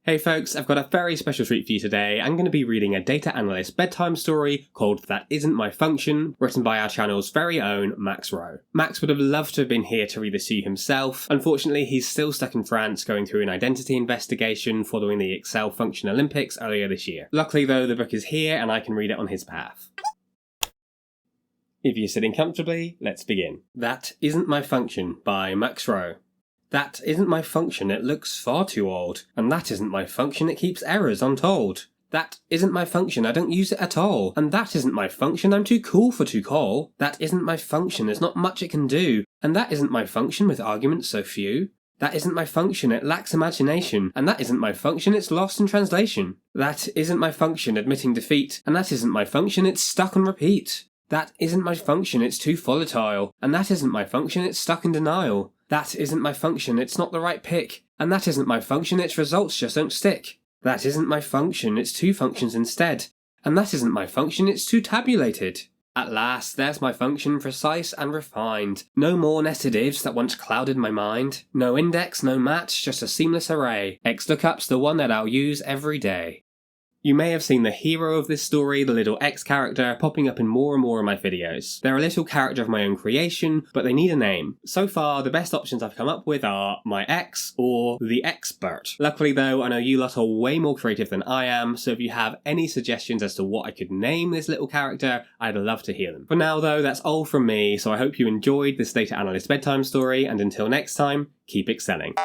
Hey folks, I've got a very special treat for you today. I'm going to be reading a data analyst bedtime story called That Isn't My Function, written by our channel's very own Max Rowe. Max would have loved to have been here to read this to you himself. Unfortunately, he's still stuck in France going through an identity investigation following the Excel Function Olympics earlier this year. Luckily though, the book is here and I can read it on his behalf. If you're sitting comfortably, let's begin. That Isn't My Function by Max Rowe. That isn't my function, it looks far too old. And that isn't my function, it keeps errors untold. That isn't my function, I don't use it at all. And that isn't my function, I'm too cool for to call. That isn't my function, there's not much it can do. And that isn't my function with arguments so few. That isn't my function, it lacks imagination. And that isn't my function, it's lost in translation. That isn't my function, admitting defeat. And that isn't my function, it's stuck on repeat. That isn't my function, it's too volatile. And that isn't my function, it's stuck in denial. That isn't my function, it's not the right pick. And that isn't my function, its results just don't stick. That isn't my function, it's two functions instead. And that isn't my function, it's too tabulated. At last, there's my function, precise and refined. No more nested ifs that once clouded my mind. No index, no match, just a seamless array. XLOOKUP's the one that I'll use every day. You may have seen the hero of this story, the little X character, popping up in more and more of my videos. They're a little character of my own creation, but they need a name. So far, the best options I've come up with are my X or the Expert. Luckily though, I know you lot are way more creative than I am, so if you have any suggestions as to what I could name this little character, I'd love to hear them. For now though, that's all from me, so I hope you enjoyed this data analyst bedtime story, and until next time, keep excelling.